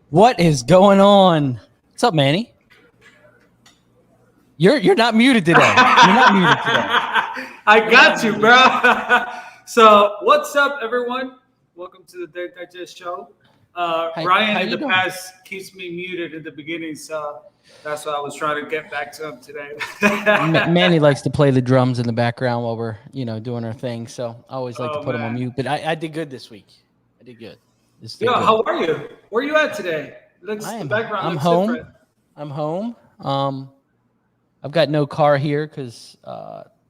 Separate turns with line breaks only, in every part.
What is going on? What's up, Manny? You're not muted today. You're not muted today.
I got you, bro. So, what's up, everyone? Welcome to the Dent Digest Show. Ryan in the past keeps me muted in the beginning, so that's why I was trying to get back to him today.
Manny likes to play the drums in the background while we're, doing our thing. So I always like to put him on mute. But I did good this week. I did good.
Yo, how are you? Where are you at today? The background looks
home.
different.
I'm home. I've got no car here because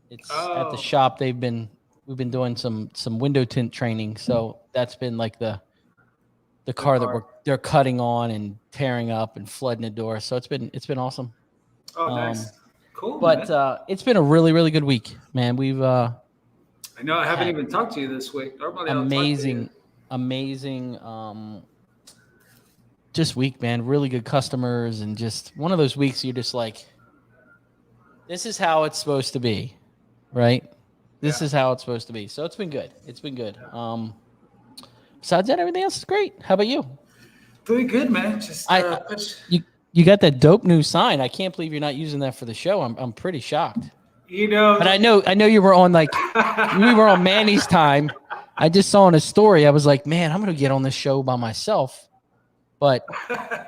it's at the shop. We've been doing some window tint training, so that's been like the car that they're cutting on and tearing up and flooding the door. So it's been awesome.
Oh, nice, cool.
But it's been a really, really good week, man. We've
I know I haven't even talked to you this week. Normally, amazing.
Just week, man. Really good customers, and just one of those weeks you're just like, this is how it's supposed to be, right? This is how it's supposed to be. So it's been good. Besides that, everything else is great. How about you?
Doing good, man. Just
you got that dope new sign. I can't believe you're not using that for the show. I'm pretty shocked.
But
I know you were on we were on Manny's time. I just saw in a story. I was like, man, I'm gonna get on this show by myself. But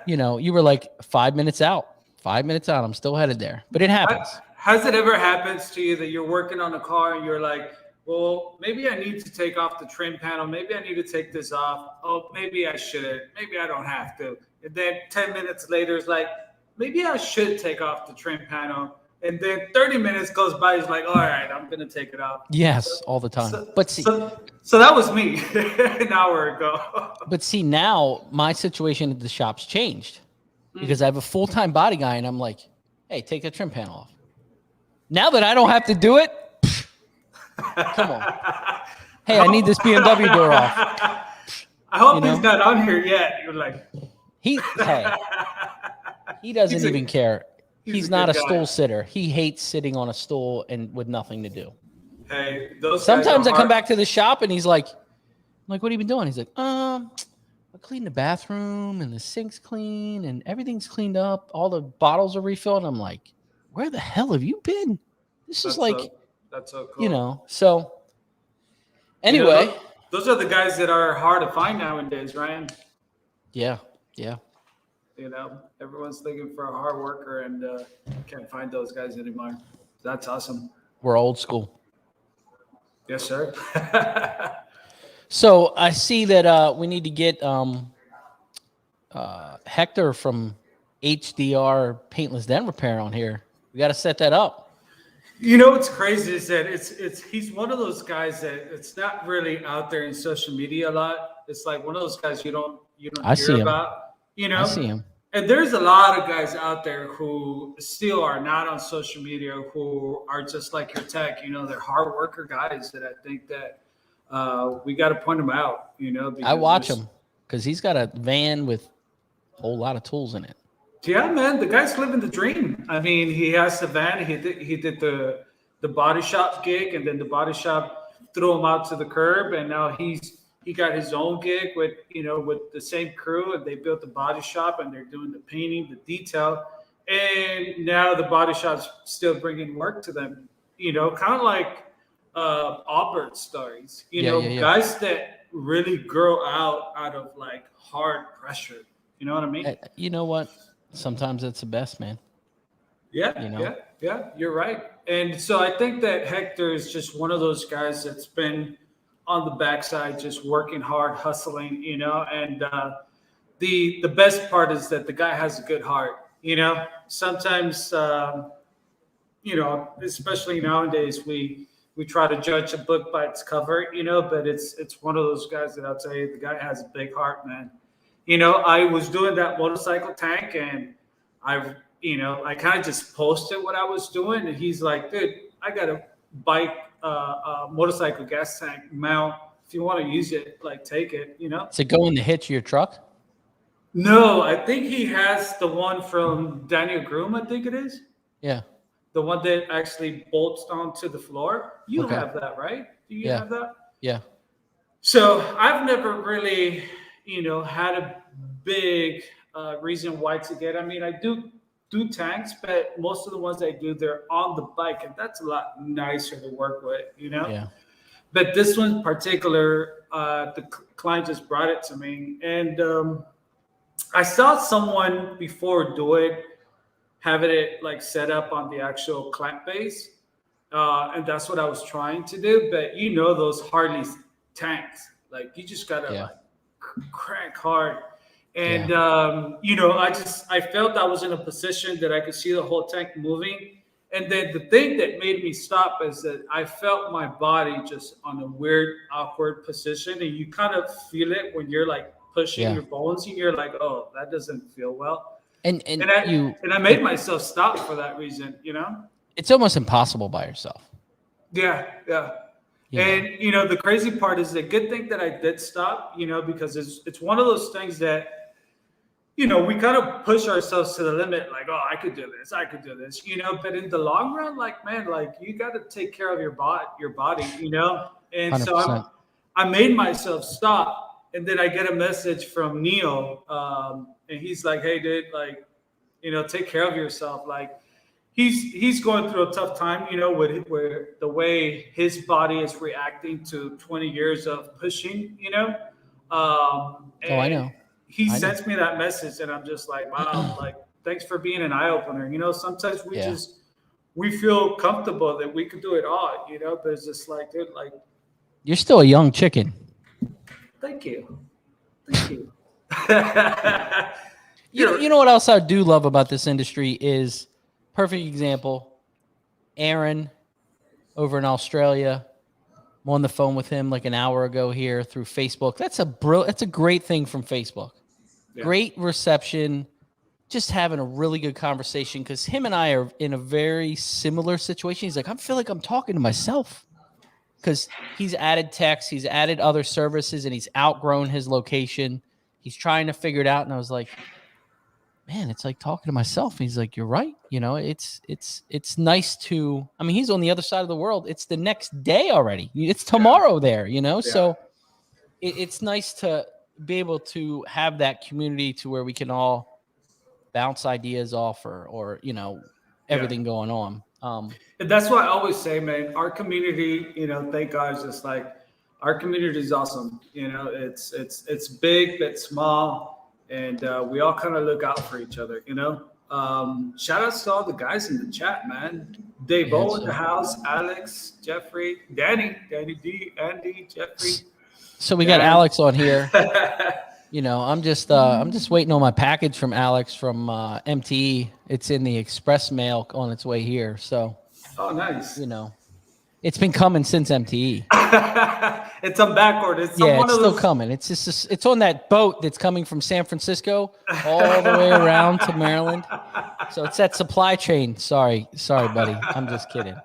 you were like 5 minutes out. 5 minutes out. I'm still headed there. But it happens.
Has it ever happened to you that you're working on a car and you're like, well, maybe I need to take off the trim panel. Maybe I need to take this off. Oh, maybe I shouldn't. Maybe I don't have to. And then 10 minutes later, it's like, maybe I should take off the trim panel. And then 30 minutes goes by. It's like, all right, I'm going to take it off.
Yes, all the time.
So that was me an hour ago.
But see, now my situation at the shop's changed because I have a full-time body guy, and I'm like, hey, take the trim panel off. Now that I don't have to do it, come on. Hey, I need this BMW door off.
I hope he's not on here yet. You're like,
he doesn't even care. He's not a stool sitter. He hates sitting on a stool and with nothing to do.
Hey,
sometimes I come back to the shop and he's like, what have you been doing? He's like, I cleaned the bathroom and the sink's clean and everything's cleaned up. All the bottles are refilled. I'm like, where the hell have you been? This is like,
that's so cool.
So anyway.
Those are the guys that are hard to find nowadays, Ryan.
Yeah.
Everyone's looking for a hard worker and can't find those guys anymore. That's awesome.
We're old school.
Yes, sir.
So I see that we need to get Hector from HDR Paintless Dent Repair on here. We got to set that up.
What's crazy is that he's one of those guys that it's not really out there in social media a lot. It's like one of those guys you don't hear about. I see him. And there's a lot of guys out there who still are not on social media, who are just like your tech. They're hard worker guys that I think that we got to point them out.
I watch him because he's got a van with a whole lot of tools in it.
Yeah, man, the guy's living the dream. I mean, he has the van. He did the body shop gig, and then the body shop threw him out to the curb, and now he got his own gig with the same crew, and they built the body shop, and they're doing the painting, the detail, and now the body shop's still bringing work to them. Kind of like Auburn stories. Guys that really grow out of like hard pressure. You know what I mean?
You know what? Sometimes it's the best, man.
Yeah, you're right. And so I think that Hector is just one of those guys that's been on the backside, just working hard, hustling, and the best part is that the guy has a good heart. Sometimes, especially nowadays, we try to judge a book by its cover, but it's one of those guys that I'll tell you, the guy has a big heart, man. I was doing that motorcycle tank, and I kind of just posted what I was doing, and he's like, dude, I got a bike, motorcycle gas tank mount. If you want to use it, take it,
Does it go in the hitch of your truck?
No, I think he has the one from Daniel Groom, I think it is.
Yeah.
the one that actually bolts onto the floor. You
Okay.
have that, right? Do you
Yeah.
have that?
Yeah.
So I've never really, had a big reason why to get. I mean, I do tanks, but most of the ones I do, they're on the bike, and that's a lot nicer to work with.
Yeah.
But this one in particular, the client just brought it to me, and I saw someone before do it, having it like set up on the actual clamp base, and that's what I was trying to do. But those Harley tanks, like you just gotta
Yeah.
like crank hard. And
Yeah.
I felt I was in a position that I could see the whole tank moving. And then the thing that made me stop is that I felt my body just on a weird, awkward position. And you kind of feel it when you're like pushing
Yeah.
your bones and you're like, oh, that doesn't feel well.
And
I made myself stop for that reason,
It's almost impossible by yourself.
Yeah, yeah. And the crazy part is the good thing that I did stop, because it's one of those things that we kind of push ourselves to the limit, like, oh, I could do this, but in the long run, like, man, like you got to take care of your body, and
100%.
so I made myself stop, and then I get a message from Neil, and he's like, hey, dude, like, take care of yourself, like. He's going through a tough time, with where the way his body is reacting to 20 years of pushing,
I know.
He sends me that message, and I'm just like, wow, like, thanks for being an eye opener. Sometimes we feel comfortable that we could do it all, but it's just like, dude, like,
you're still a young chicken.
Thank you.
You know what else I do love about this industry is. Perfect example, Aaron over in Australia. I'm on the phone with him like an hour ago here through Facebook. That's a great thing from Facebook. Yeah. Great reception, just having a really good conversation because him and I are in a very similar situation. He's like, I feel like I'm talking to myself because he's added text, he's added other services, and he's outgrown his location. He's trying to figure it out, and I was like, man, it's like talking to myself. He's like, you're right. It's nice to, I mean, he's on the other side of the world. It's the next day already. It's tomorrow there, so it's nice to be able to have that community to where we can all bounce ideas off or everything going on.
And that's why I always say, man, our community, thank God, is just like, our community is awesome. It's big, but small. And we all kind of look out for each other, Shout outs to all the guys in the chat, man. Dave O in the house, Alex, Jeffrey, Danny D, Andy, Jeffrey.
So we got Alex on here. I'm just waiting on my package from Alex from MTE. It's in the express mail on its way here. So,
oh, nice.
It's been coming since MTE.
It's on back order.
It's still coming. It's just it's on that boat that's coming from San Francisco all the way around to Maryland. So it's that supply chain. Sorry, buddy. I'm just kidding.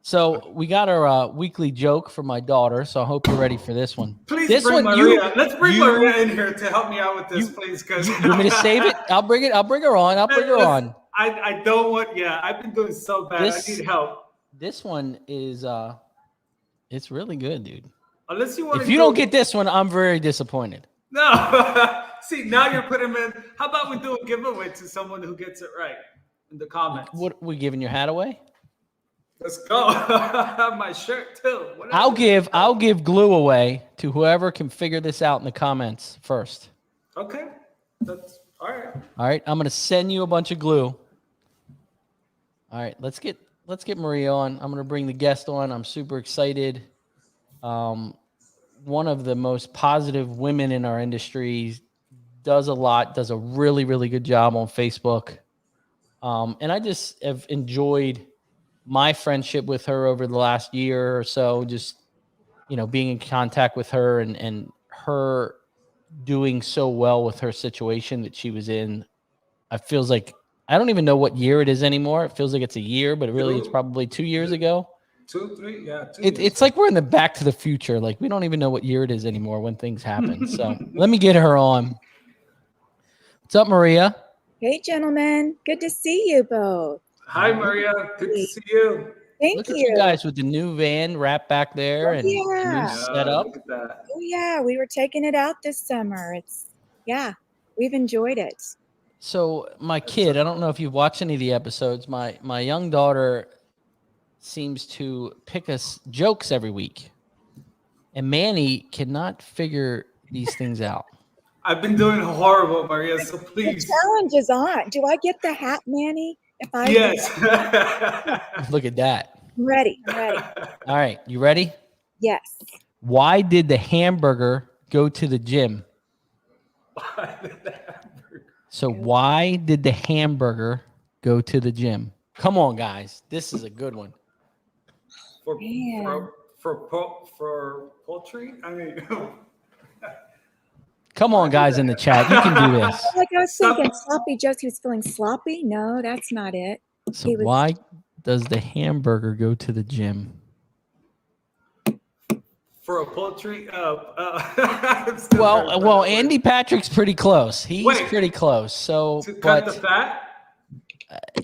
So we got our weekly joke for my daughter. So I hope you're ready for this one.
Please bring Maria. Let's bring Maria in here to help me out with this, please. Because
you want me to save it? I'll bring her on.
I don't want. Yeah, I've been doing so bad. I need help.
This one is it's really good, dude.
Unless you want
if you don't get this one, I'm very disappointed.
No. See, now you're putting him in. How about we do a giveaway to someone who gets it right in the comments?
What, we giving your hat away?
Let's go. My shirt too.
I'll give glue away to whoever can figure this out in the comments first.
Okay. That's all right.
All right. I'm gonna send you a bunch of glue. All right, let's get Maria on. I'm going to bring the guest on. I'm super excited. One of the most positive women in our industry, does a really, really good job on Facebook. And I just have enjoyed my friendship with her over the last year or so, just, being in contact with her and her doing so well with her situation that she was in. It feels like, I don't even know what year it is anymore. It feels like it's a year, but it's probably 2 years ago.
2, 3, yeah.
It's like we're in the Back to the Future. Like we don't even know what year it is anymore when things happen. So let me get her on. What's up, Maria?
Hey, gentlemen. Good to see you both.
Hi, Maria. Good to see you.
Look at you guys with the new van wrapped back there and the new setup.
Look at that.
Oh yeah, we were taking it out this summer. We've enjoyed it.
So my kid, I don't know if you've watched any of the episodes. My young daughter seems to pick us jokes every week, and Manny cannot figure these things out.
I've been doing horrible, Maria. So please.
The challenge is on. Do I get the hat, Manny?
Yes.
Look at that.
I'm ready.
All right, you ready?
Yes.
Why did the hamburger go to the gym? So why did the hamburger go to the gym? Come on, guys. This is a good one.
For poultry? I mean,
come on, guys in the chat. You can do this.
Like I was thinking, sloppy Joe. He was feeling sloppy. No, that's not it.
So why does the hamburger go to the gym?
For a poultry?
Well, Andy Patrick's pretty close. He's pretty close. So,
to cut the fat?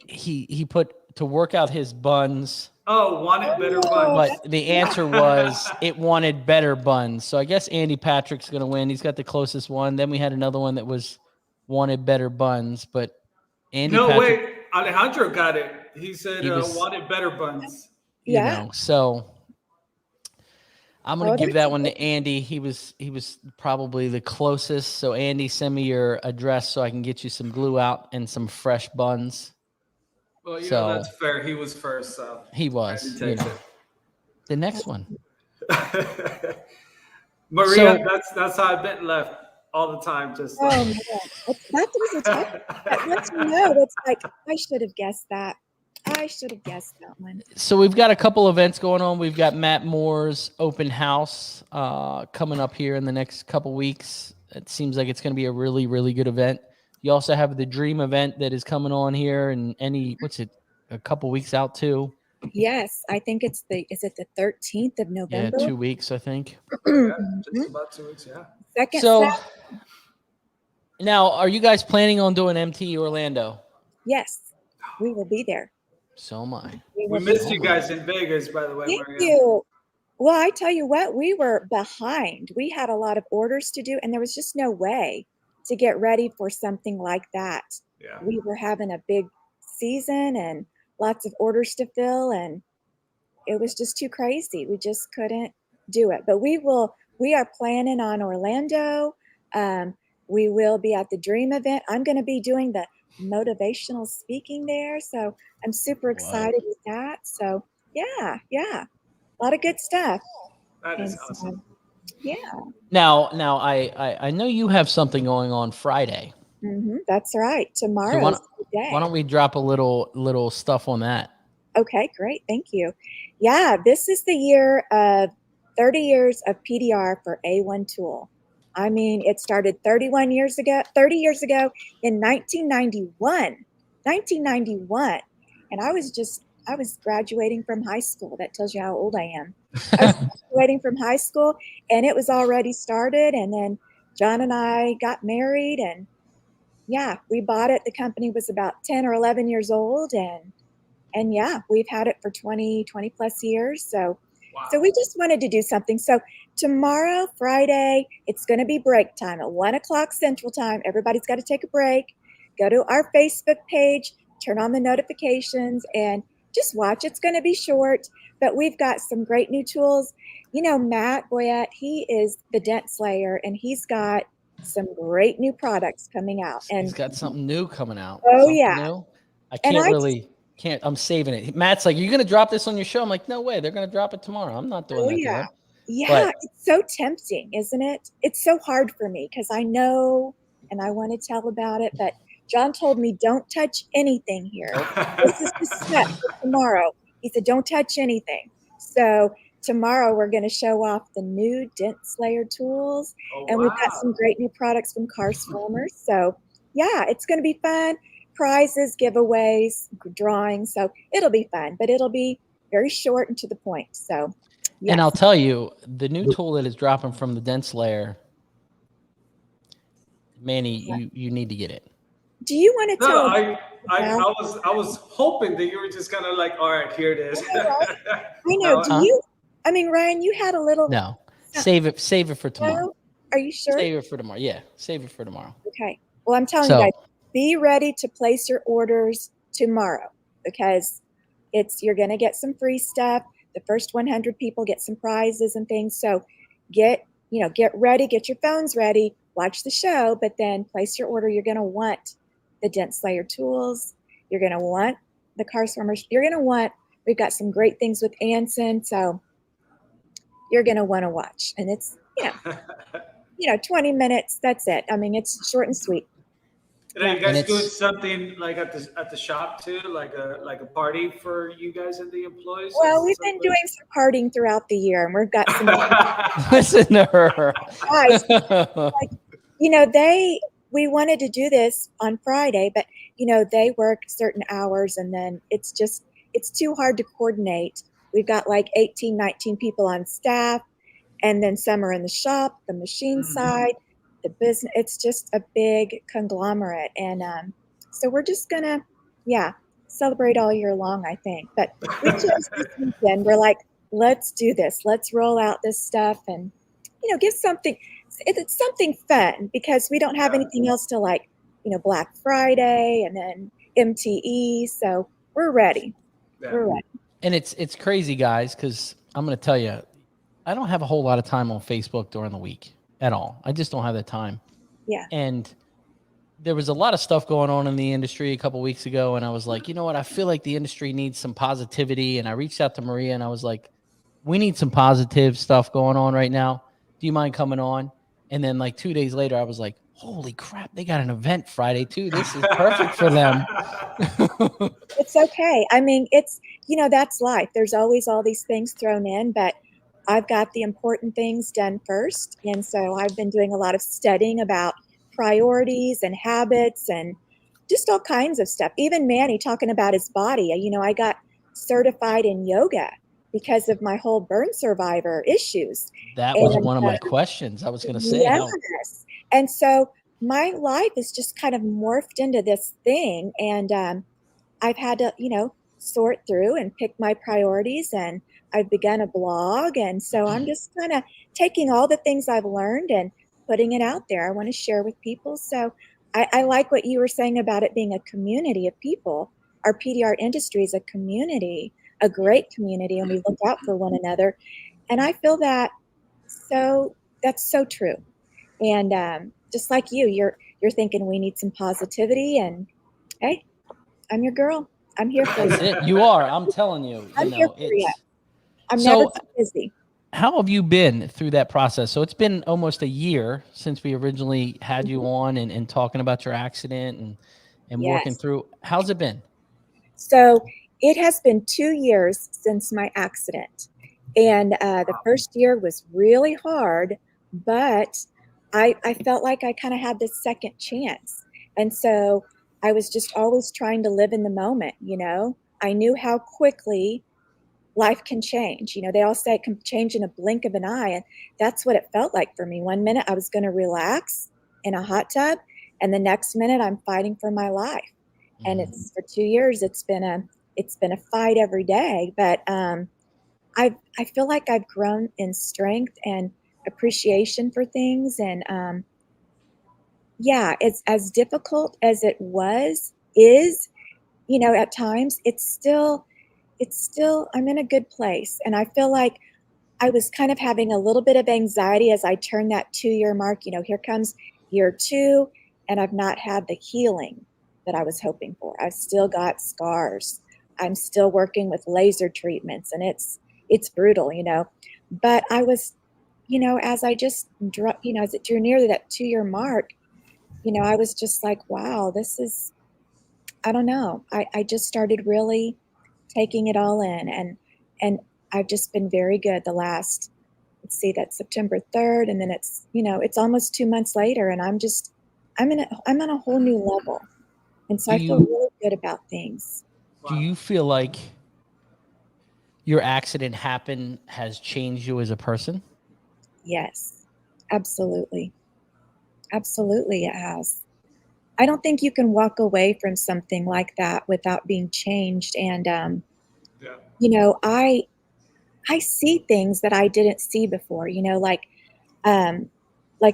He put to work out his buns.
Oh, wanted better buns.
But the answer was it wanted better buns. So I guess Andy Patrick's going to win. He's got the closest one. Then we had another one that was wanted better buns. But Andy
wait. Alejandro got it. He said wanted better buns.
You know, so I'm going to give that one to Andy. He was probably the closest. So Andy, send me your address so I can get you some glue out and some fresh buns.
Well, that's fair. He was first, so
he was. The next one,
Maria. That's how I've been left all the time. Just
oh man, that was a tough. That lets me know. It's like I should have guessed that. I should have guessed that one.
So we've got a couple events going on. We've got Matt Moore's open house coming up here in the next couple weeks. It seems like it's going to be a really, really good event. You also have the Dream event that is coming on here, and a couple weeks out too.
Yes, I think is it the 13th of November?
Yeah, 2 weeks, I think.
Just about 2 weeks, yeah.
Second.
Now, are you guys planning on doing MT Orlando?
Yes, we will be there.
So am I.
We missed you guys in Vegas, by the way.
Thank
Maria.
you. Well, I tell you what, we were behind. We had a lot of orders to do, and there was just no way to get ready for something like that.
Yeah.
We were having a big season and lots of orders to fill, and it was just too crazy. We just couldn't do it. But we are planning on Orlando. We will be at the Dream event. I'm going to be doing the motivational speaking there. So I'm super excited with that. So yeah. A lot of good stuff.
That is awesome.
Yeah.
Now I know you have something going on Friday.
Mm-hmm, that's right. Tomorrow is the day.
Why don't we drop a little stuff on that?
Okay, great. Thank you. Yeah, this is the year of 30 years of PDR for A1 Tool. I mean, it started 30 years ago in 1991. And I was graduating from high school. That tells you how old I am. I was graduating from high school, and it was already started. And then John and I got married, and we bought it. The company was about 10 or 11 years old, and we've had it for 20 plus years. So we just wanted to do something. So tomorrow, Friday, it's going to be break time at 1 o'clock Central Time. Everybody's got to take a break. Go to our Facebook page, turn on the notifications, and just watch. It's going to be short, but we've got some great new tools. You know, Matt Boyette, he is the dent slayer, and he's got some great new products coming out. And
he's got something new coming out.
Oh,
something
yeah.
New. I can't. I'm saving it. Matt's like, "Are you going to drop this on your show?" I'm like, "No way. They're going to drop it tomorrow. I'm not doing that."
Yeah.
Today.
Yeah, it's so tempting, isn't it? It's so hard for me because I know and I want to tell about it, but John told me, don't touch anything here. This is the step for tomorrow. He said, don't touch anything. So tomorrow we're going to show off the new Dent Slayer tools. And we've got some great new products from Carsformers. So yeah, it's going to be fun. Prizes, giveaways, drawings. So it'll be fun, but it'll be very short and to the point. So yes.
And I'll tell you, the new tool that is dropping from the Dent Slayer, Manny, you need to get it.
Do you want to
No,
tell?
I was hoping that you were just kind of like, all right, here it is.
I know. Do you? I mean, Ryan, you had a little.
No, save it for tomorrow.
No? Are you sure?
Save it for tomorrow. Yeah, save it for tomorrow.
Okay. Well, I'm telling you guys, be ready to place your orders tomorrow because you're going to get some free stuff. The first 100 people get some prizes and things. So get ready, get your phones ready, watch the show, but then place your order. You're going to want the Dent Slayer tools. You're going to want the car swarmers. We've got some great things with Anson. So you're going to want to watch. And it's, 20 minutes. That's it. I mean, it's short and sweet.
And are you guys doing something like at the shop too, like a party for you guys and the employees?
Well, we've been doing some partying throughout the year, and we've got some.
Listen to her.
Guys, we wanted to do this on Friday, but they work certain hours, and then it's too hard to coordinate. We've got like 18, 19 people on staff, and then some are in the shop, the machine side. The business, it's just a big conglomerate. And so we're just going to, celebrate all year long, I think. But we chose this weekend. We're like, let's do this. Let's roll out this stuff and, give something. It's something fun because we don't have anything else to like, Black Friday and then MTE. So we're ready. Yeah. We're ready.
And it's crazy, guys, because I'm going to tell you, I don't have a whole lot of time on Facebook during the week. At all. I just don't have the time.
Yeah.
And there was a lot of stuff going on in the industry a couple of weeks ago. And I was like, you know what? I feel like the industry needs some positivity. And I reached out to Maria and I was like, we need some positive stuff going on right now. Do you mind coming on? And then like 2 days later, I was like, holy crap, they got an event Friday too. This is perfect for them.
It's okay. I mean, it's, that's life. There's always all these things thrown in, but I've got the important things done first. And so I've been doing a lot of studying about priorities and habits and just all kinds of stuff. Even Manny talking about his body. I got certified in yoga because of my whole burn survivor issues.
That was one of my questions. I was going to say.
Yes. And so my life is just kind of morphed into this thing. And I've had to, sort through and pick my priorities, and I've begun a blog. And so I'm just kind of taking all the things I've learned and putting it out there. I want to share with people. So I like what you were saying about it being a community of people. Our PDR industry is a community, a great community, and we look out for one another. And I feel that that's so true. And just like you're thinking we need some positivity, and hey, I'm your girl. I'm here for you.
You are. I'm telling you.
I'm here for you. I'm never too busy.
How have you been through that process? So it's been almost a year since we originally had you on and talking about your accident and working through. How's it been?
So it has been 2 years since my accident. And the first year was really hard, but I felt like I kind of had this second chance. And so I was just always trying to live in the moment, I knew how quickly life can change. They all say it can change in a blink of an eye. And that's what it felt like for me. 1 minute I was going to relax in a hot tub, and the next minute I'm fighting for my life. And it's for 2 years, it's been a fight every day. But I feel like I've grown in strength and appreciation for things. And it's as difficult as it is, at times, it's still, I'm in a good place. And I feel like I was kind of having a little bit of anxiety as I turned that 2-year mark. Here comes year 2, and I've not had the healing that I was hoping for. I've still got scars. I'm still working with laser treatments, and it's brutal, But I was, as I just, as it drew near that 2-year mark, I was just like, wow, this is, I don't know. I just started really taking it all in, and I've just been very good the last, that's September 3rd. And then it's, it's almost 2 months later, and I'm on a whole new level. And so I feel really good about things.
Do you feel like your accident has changed you as a person?
Yes, absolutely. Absolutely, it has. I don't think you can walk away from something like that without being changed. And,
Yeah.
you know, I see things that I didn't see before, you know, like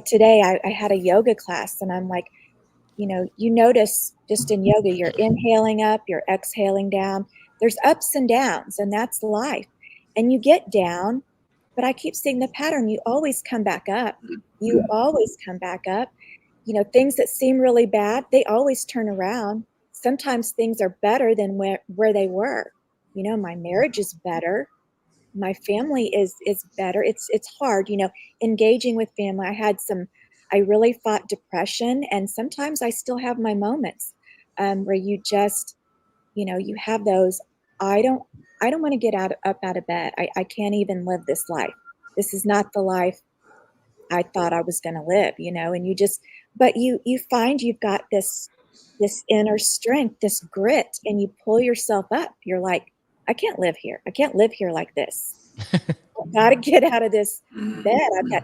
today I had a yoga class and I'm like, you know, you notice just in yoga, you're inhaling up, you're exhaling down. There's ups and downs, and that's life. And you get down, but I keep seeing the pattern. You always come back up. You always come back up. You know, things that seem really bad, they always turn around. Sometimes things are better than where they were. You know, my marriage is better. My family is better. It's hard, you know, engaging with family. I really fought depression, and sometimes I still have my moments where you just, you know, you have those. I don't want to get up out of bed. I can't even live this life. This is not the life I thought I was going to live, you know. And but you find you've got this inner strength, this grit, and you pull yourself up. You're like, I can't live here. I can't live here like this. I've got to get out of this bed.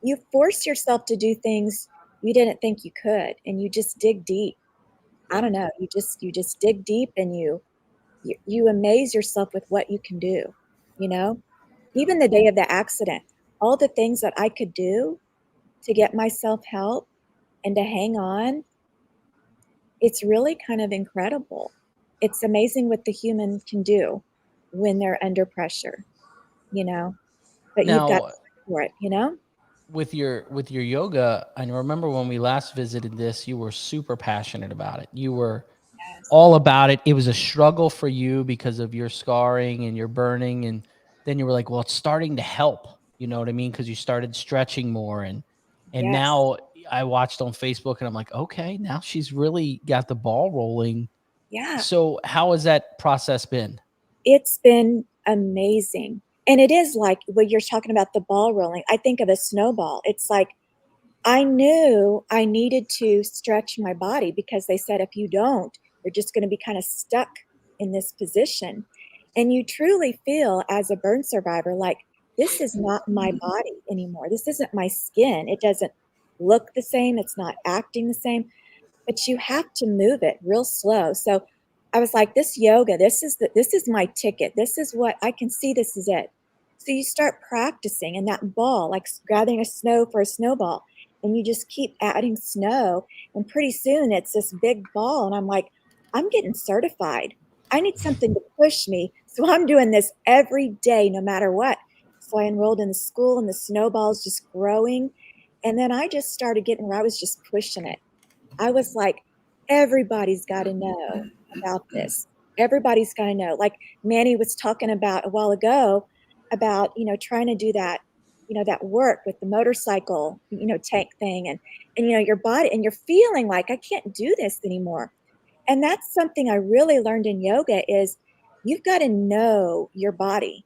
You force yourself to do things you didn't think you could, and you just dig deep. I don't know. You just dig deep, and you amaze yourself with what you can do. You know, even the day of the accident, all the things that I could do to get myself help and to hang on, it's really kind of incredible. It's amazing what the human can do when they're under pressure, you know, but you've got
Now,
to fight for it, you know?
with your yoga, I remember when we last visited this, you were super passionate about it. You were
Yes.
all about it. It was a struggle for you because of your scarring and your burning, and then you were like, well, it's starting to help. You know what I mean? Because you started stretching more, and
Yes.
now I watched on Facebook, and I'm like, okay, now she's really got the ball rolling.
Yeah.
So how has that process been?
It's been amazing. And it is like when you're talking about the ball rolling, I think of a snowball. It's like I knew I needed to stretch my body because they said if you don't, you're just going to be kind of stuck in this position. And you truly feel as a burn survivor like this is not my body anymore. This isn't my skin. It doesn't look the same. It's not acting the same, but you have to move it real slow. So I was like, this yoga, this is my ticket. This is what I can see. This is it. So you start practicing and that ball, like gathering a snow for a snowball, and you just keep adding snow. And pretty soon it's this big ball. And I'm like, I'm getting certified. I need something to push me. So I'm doing this every day, no matter what. So I enrolled in the school and the snowball's just growing. And then I just started getting where I was just pushing it. I was like, everybody's got to know about this. Everybody's got to know. Like Manny was talking about a while ago about, you know, trying to do that, you know, that work with the motorcycle, you know, tank thing and, you know, your body and you're feeling like I can't do this anymore. And that's something I really learned in yoga is you've got to know your body.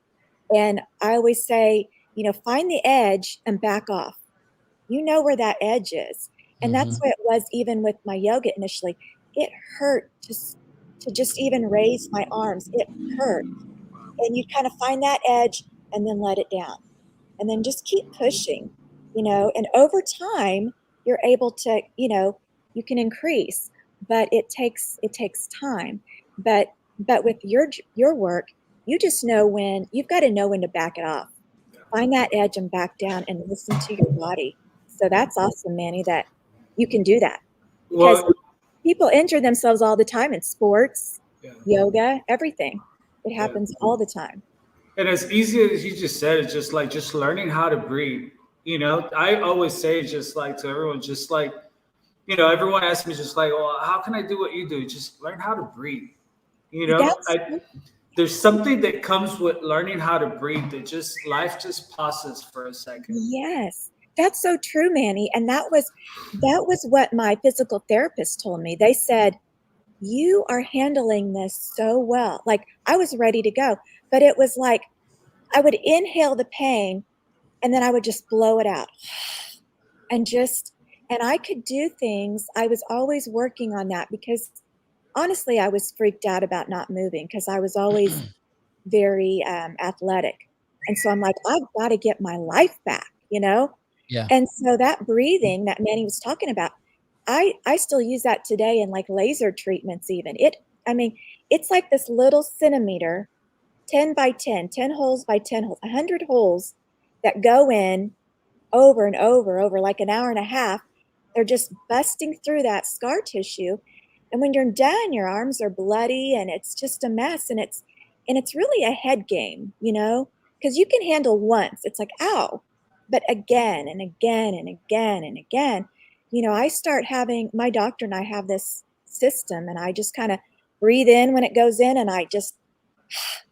And I always say, you know, find the edge and back off. You know where that edge is. And that's what it was even with my yoga initially. It hurt to just even raise my arms. It hurt. And you kind of find that edge and then let it down. And then just keep pushing, you know, and over time you're able to, you know, you can increase, but it takes time. But with your work, you just know when you've got to know when to back it off. Find that edge and back down and listen to your body. So that's awesome, Manny, that you can do that because
Well,
people injure themselves all the time in sports,
yeah.
yoga, everything. It happens all the time.
And as easy as you just said, it's just like just learning how to breathe. You know, I always say just like to everyone, just like, you know, everyone asks me just like, well, how can I do what you do? Just learn how to breathe. You know,
That's
there's something that comes with learning how to breathe that just life just pauses for a second.
yes. That's so true, Manny. And that was what my physical therapist told me. They said, "You are handling this so well." Like I was ready to go, but it was like I would inhale the pain and then I would just blow it out. And I could do things. I was always working on that because honestly, I was freaked out about not moving because I was always very athletic. And so I'm like, I've got to get my life back, you know?
Yeah.
And so that breathing that Manny was talking about, I still use that today in like laser treatments even. I mean, it's like this little centimeter, 10 by 10, 10 holes by 10 holes, 100 holes that go in over and over like an hour and a half. They're just busting through that scar tissue. And when you're done, your arms are bloody and it's just a mess. And it's really a head game, you know, because you can handle once. It's like, ow, but again and again and again and again, you know, I start having, my doctor and I have this system, and I just kind of breathe in when it goes in and I just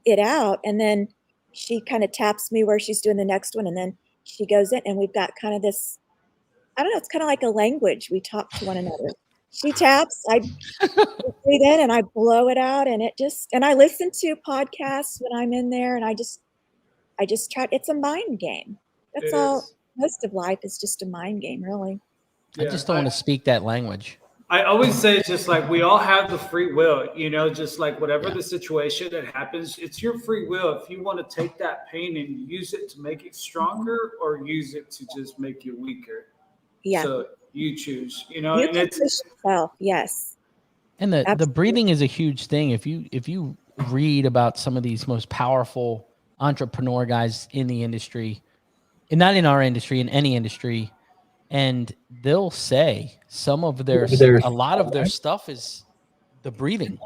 it out. And then she kind of taps me where she's doing the next one. And then she goes in, and we've got kind of this, I don't know, it's kind of like a language. We talk to one another. She taps, I breathe in and I blow it out. And and I listen to podcasts when I'm in there, and I just try. It's a mind game. That's all. Most of life is just a mind game, really.
I just don't want to speak that language.
I always say it's just like we all have the free will, you know, just like whatever the situation that happens, it's your free will. If you want to take that pain and use it to make it stronger, or use it to just make you weaker.
Yeah.
So you choose, you know,
You
and
can
it's
push yourself. Yes.
And the
Absolutely.
breathing is a huge thing. If you read about some of these most powerful entrepreneur guys in the industry, and not in our industry, in any industry, and they'll say some of a lot of their stuff is the breathing.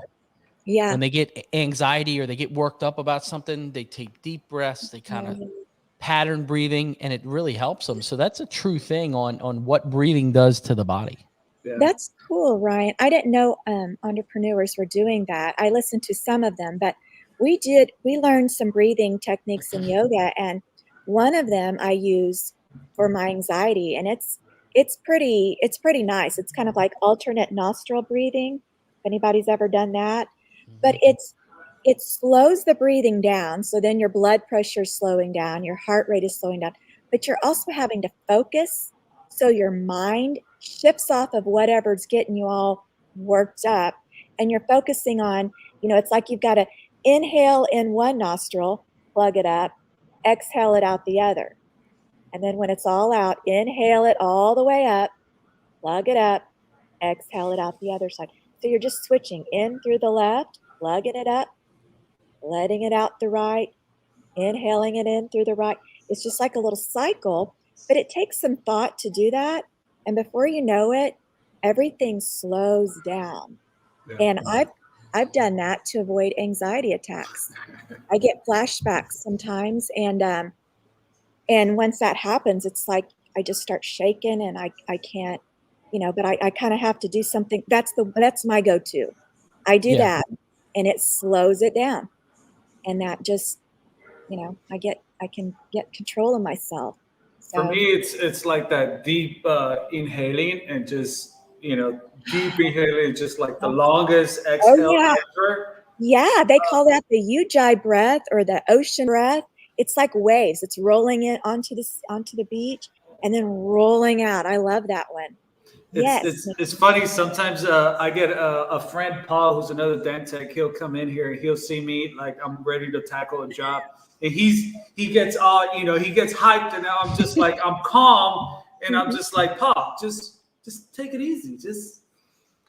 Yeah.
When they get anxiety or they get worked up about something, they take deep breaths, they kind of pattern breathing, and it really helps them. So that's a true thing on what breathing does to the body.
yeah.
That's cool, Ryan. I didn't know entrepreneurs were doing that. I listened to some of them, but we learned some breathing techniques in yoga, and one of them I use for my anxiety, and it's pretty nice. It's kind of like alternate nostril breathing, if anybody's ever done that. But it slows the breathing down, so then your blood pressure is slowing down, your heart rate is slowing down, but you're also having to focus, so your mind shifts off of whatever's getting you all worked up, and you're focusing on, you know, it's like you've got to inhale in one nostril, plug it up, exhale it out the other. And then when it's all out, inhale it all the way up, plug it up, exhale it out the other side. So you're just switching in through the left, plugging it up, letting it out the right, inhaling it in through the right. It's just like a little cycle, but it takes some thought to do that. And before you know it, everything slows down.
Yeah.
And I've done that to avoid anxiety attacks. I get flashbacks sometimes, and once that happens, it's like I just start shaking, and I can't, you know, but I kind of have to do something. That's my go-to. I do that, and it slows it down. And that just, you know, I can get control of myself. So,
For me, it's like that deep inhaling, and just, you know, deep inhaling, just like the longest exhale ever.
Yeah, they call that the Ujjayi breath or the ocean breath. It's like waves. It's rolling in onto the beach and then rolling out. I love that one.
It's funny. Sometimes I get a friend, Paul, who's another dent tech. He'll come in here and he'll see me like I'm ready to tackle a job, and he gets all, you know, he gets hyped, and now I'm just like, I'm calm, and I'm just like, Paul, just take it easy.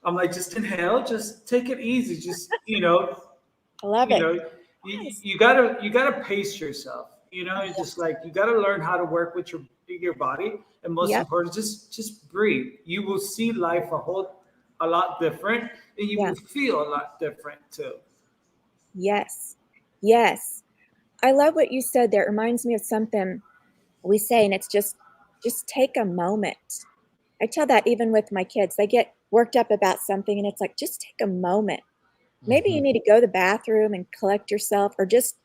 I'm like, just inhale, just take it easy, just, you know.
I love it.
You know, you gotta pace yourself. You know, it's just like you gotta learn how to work with your body, and most important, just breathe. You will see life a lot different, and you will feel a lot different too.
Yes. I love what you said there. It reminds me of something we say, and it's just take a moment. I tell that even with my kids. They get worked up about something, and it's like, just take a moment. Maybe you need to go to the bathroom and collect yourself, or just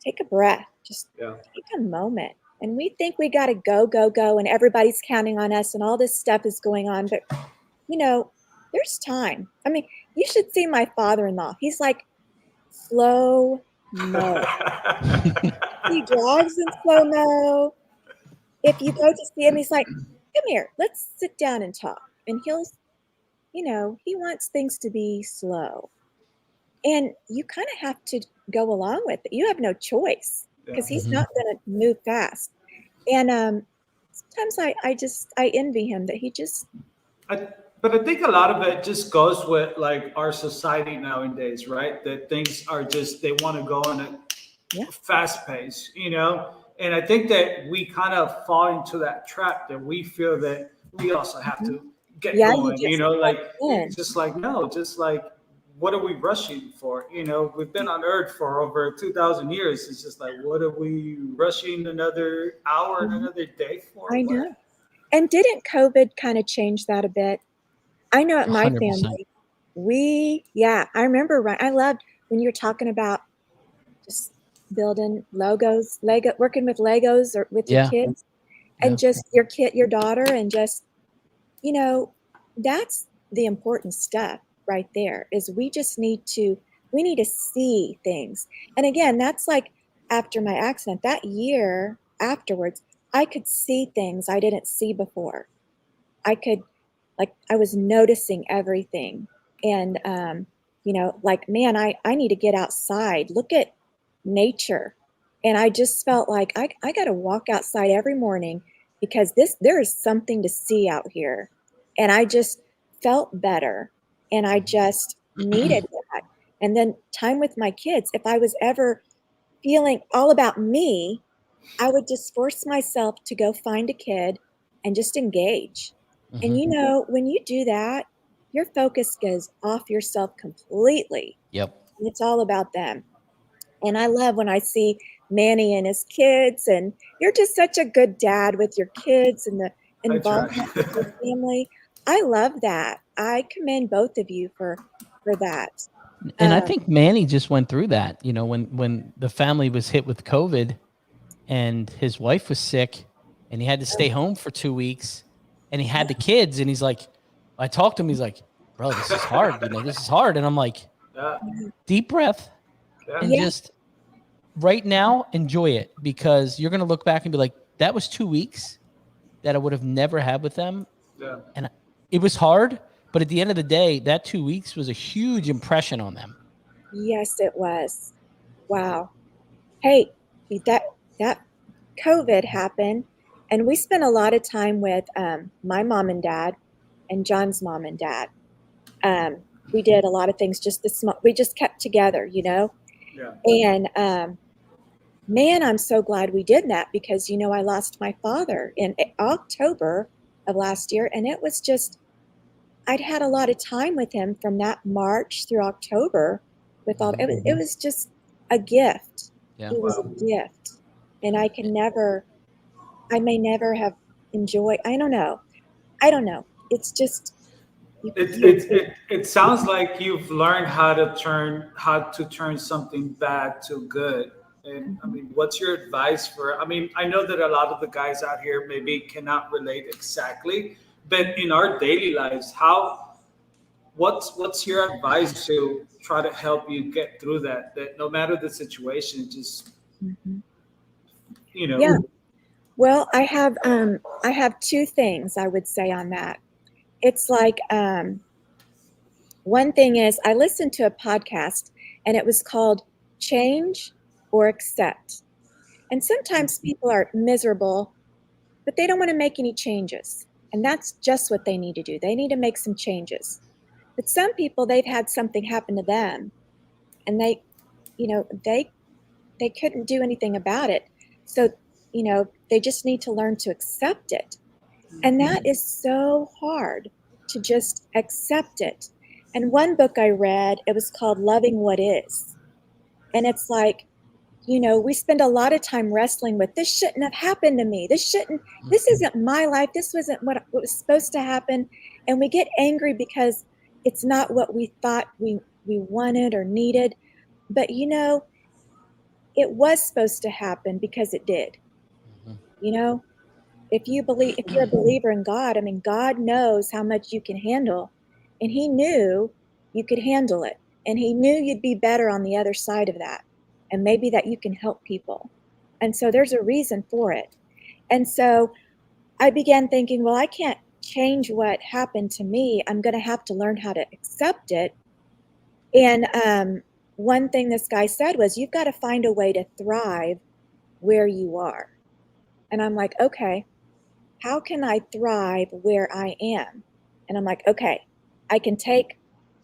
take a breath. Just take a moment. And we think we got to go, and everybody's counting on us, and all this stuff is going on. But, you know, there's time. I mean, you should see my father-in-law. He's like slow mo. He drives in slow mo. If you go to see him, he's like, come here, let's sit down and talk. And he'll, you know, he wants things to be slow. And you kind of have to go along with it. You have no choice, because he's not going to move fast. And sometimes I envy him that he just
But I think a lot of it just goes with like our society nowadays, right? That things are just they want to go in a
Yeah.
fast pace, you know. And I think that we kind of fall into that trap that we feel that we also have to get
Yeah, you
going, you
just
know.
jump
Like
in.
it's just like no, just like what are we rushing for? You know, we've been on Earth for over 2,000 years. It's just like what are we rushing another hour and
Mhm.
another day for?
I
What?
know. And didn't COVID kind of change that a bit? I know at my
100%.
family, I remember, right? I loved when you were talking about just building working with Legos or with your
Yeah.
kids
Yeah.
and just your daughter, and just, you know, that's the important stuff right there is we need to see things. And again, that's like after my accident, that year afterwards, I could see things I didn't see before. I could, like, I was noticing everything. And, like, man, I need to get outside, look at nature. And I just felt like I got to walk outside every morning because there is something to see out here. And I just felt better. And I just needed that. And then time with my kids. If I was ever feeling all about me, I would just force myself to go find a kid and just engage. And
Hmm.
when you do that, your focus goes off yourself completely.
Yep.
And it's all about them. And I love when I see Manny and his kids, and you're just such a good dad with your kids and the
I try.
involvement with your family. I love that. I commend both of you for that.
And I
Um,
think Manny just went through that, when the family was hit with COVID and his wife was sick and he had to stay home for 2 weeks and he had the kids and he's like, I talked to him. He's like, bro, this is hard. This is hard. And I'm like,
Yeah,
deep breath
yeah,
and
yeah,
just right now, enjoy it because you're going to look back and be like, that was 2 weeks that I would have never had with them.
yeah.
And it was hard. But at the end of the day, that 2 weeks was a huge impression on them.
yes, it was. Wow. Hey, that that COVID happened, and we spent a lot of time with my mom and dad and John's mom and dad. We did a lot of things. We just kept together.
Yeah.
And man, I'm so glad we did that because I lost my father in October of last year, and it was just I'd had a lot of time with him from that March through October. With all it was just a gift.
Yeah.
It was a gift, and I may never have enjoyed. I don't know. I don't know. It's just
It sounds like you've learned how to turn something bad to good. And I mean, what's your advice for? I mean, I know that a lot of the guys out here maybe cannot relate exactly, but in our daily lives, what's your advice to try to help you get through that? That no matter the situation, just
Mhm.
you know,
Yeah. Well, I have two things I would say on that. It's like one thing is I listened to a podcast and it was called Change or Accept. And sometimes people are miserable, but they don't want to make any changes. And that's just what they need to do. They need to make some changes. But some people, they've had something happen to them and you know, they couldn't do anything about it. So, they just need to learn to accept it. And that is so hard to just accept it. And one book I read, it was called Loving What Is. And it's like, we spend a lot of time wrestling with this shouldn't have happened to me. This isn't my life. This wasn't what was supposed to happen. And we get angry because it's not what we thought we wanted or needed. But it was supposed to happen because it did.
Mhm.
You know, if you're a believer in God, I mean, God knows how much you can handle, and He knew you could handle it, and He knew you'd be better on the other side of that, and maybe that you can help people. And so there's a reason for it. And so I began thinking, well, I can't change what happened to me. I'm going to have to learn how to accept it. And one thing this guy said was, you've got to find a way to thrive where you are. And I'm like, okay, how can I thrive where I am? And I'm like, okay, I can take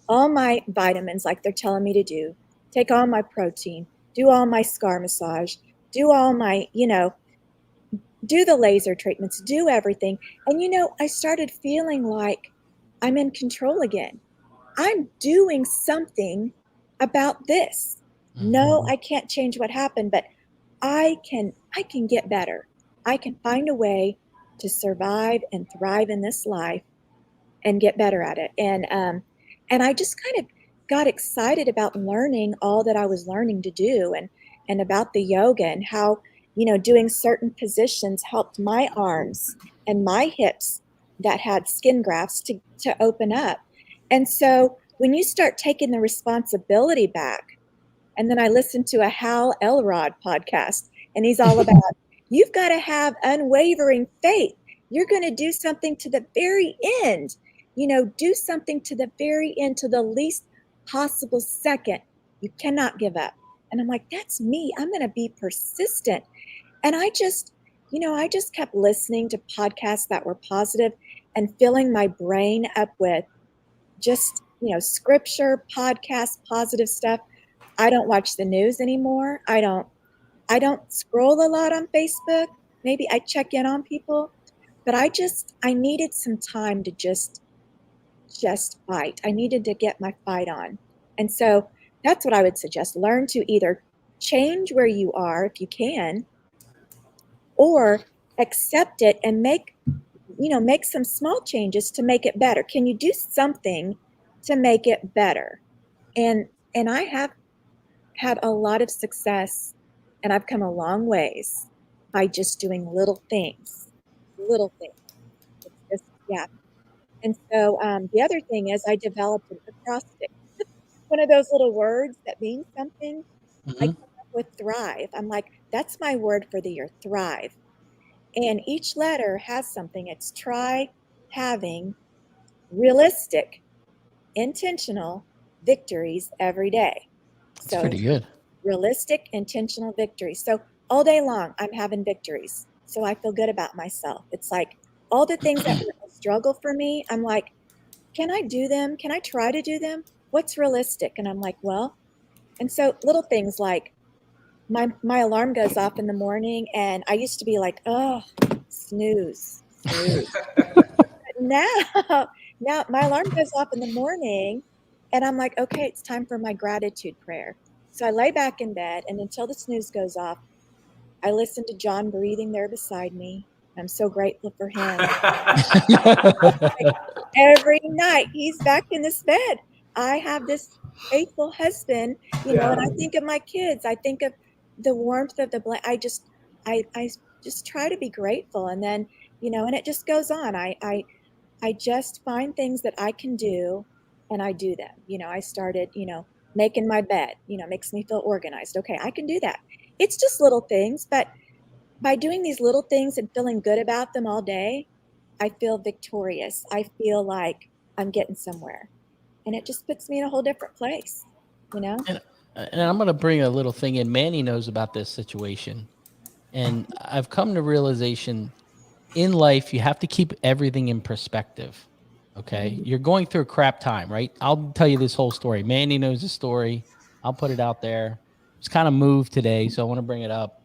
all my vitamins like they're telling me to do, take all my protein, do all my scar massage, do all my, do the laser treatments, do everything. And, I started feeling like I'm in control again. I'm doing something about this. No, I can't change what happened, but I can get better. I can find a way to survive and thrive in this life and get better at it. And I just kind of got excited about learning all that I was learning to do, and about the yoga, and how, doing certain positions helped my arms and my hips that had skin grafts to open up. And so when you start taking the responsibility back, and then I listened to a Hal Elrod podcast, and he's all about, you've got to have unwavering faith. You're going to do something to the very end, do something to the very end, to the least possible second. You cannot give up. And I'm like, that's me. I'm going to be persistent. And I just kept listening to podcasts that were positive and filling my brain up with just, scripture, podcasts, positive stuff. I don't watch the news anymore. I don't scroll a lot on Facebook. Maybe I check in on people, but I needed some time to just fight. I needed to get my fight on. And so that's what I would suggest. Learn to either change where you are if you can, or accept it and make some small changes to make it better. Can you do something to make it better? And I have had a lot of success, and I've come a long ways by just doing little things. It's just, yeah. And so the other thing is I developed an acrostic, one of those little words that means something. I come up with thrive. I'm like, that's my word for the year, thrive. And each letter has something. It's try having realistic, intentional victories every day.
That's pretty good.
Realistic, intentional victories. So all day long, I'm having victories. So I feel good about myself. It's like all the things that were a struggle for me, I'm like, can I do them? Can I try to do them? What's realistic? And I'm like, well, and so little things like my alarm goes off in the morning, and I used to be like, oh, snooze. Now my alarm goes off in the morning, and I'm like, okay, it's time for my gratitude prayer. So I lay back in bed, and until the snooze goes off, I listen to John breathing there beside me. I'm so grateful for him. Every night he's back in this bed. I have this faithful husband, and I think of my kids. I think of the warmth of the blanket. I just try to be grateful, and then, and it just goes on. I just find things that I can do, and I do them. I started, making my bed, makes me feel organized. Okay, I can do that. It's just little things, but by doing these little things and feeling good about them all day, I feel victorious. I feel like I'm getting somewhere, and it just puts me in a whole different place,
And I'm going to bring a little thing in. Manny knows about this situation, and I've come to realization in life, you have to keep everything in perspective. Okay. You're going through a crap time, right? I'll tell you this whole story. Manny knows the story. I'll put it out there. It's kind of moved today, so I want to bring it up.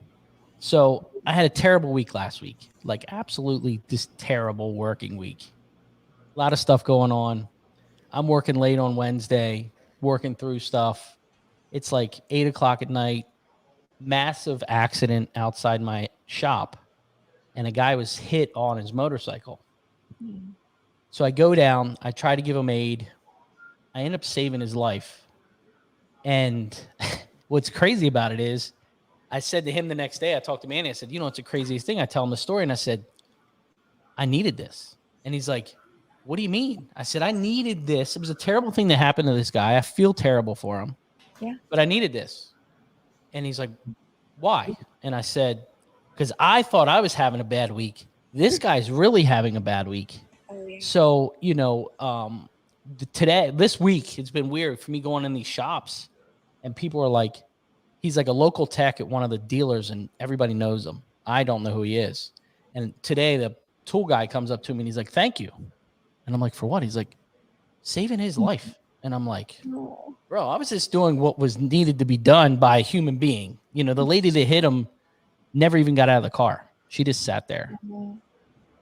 So I had a terrible week last week, like absolutely just terrible working week. A lot of stuff going on. I'm working late on Wednesday, working through stuff. It's like 8:00 at night, massive accident outside my shop, and a guy was hit on his motorcycle. So I go down, I try to give him aid. I end up saving his life. And what's crazy about it is I said to him the next day, I talked to Manny, I said, it's the craziest thing. I tell him the story, and I said, I needed this. And he's like, what do you mean? I said, I needed this. It was a terrible thing that happened to this guy. I feel terrible for him.
Yeah.
But I needed this. And he's like, why? And I said, because I thought I was having a bad week. This guy's really having a bad week.
Oh, yeah.
So, this week, it's been weird for me going in these shops, and people are like, he's like a local tech at one of the dealers, and everybody knows him. I don't know who he is. And today the tool guy comes up to me and he's like, thank you. And I'm like, for what? He's like, saving his life. And I'm like,
Oh.
bro, I was just doing what was needed to be done by a human being. You know, the lady that hit him never even got out of the car. She just sat there.
Mhm.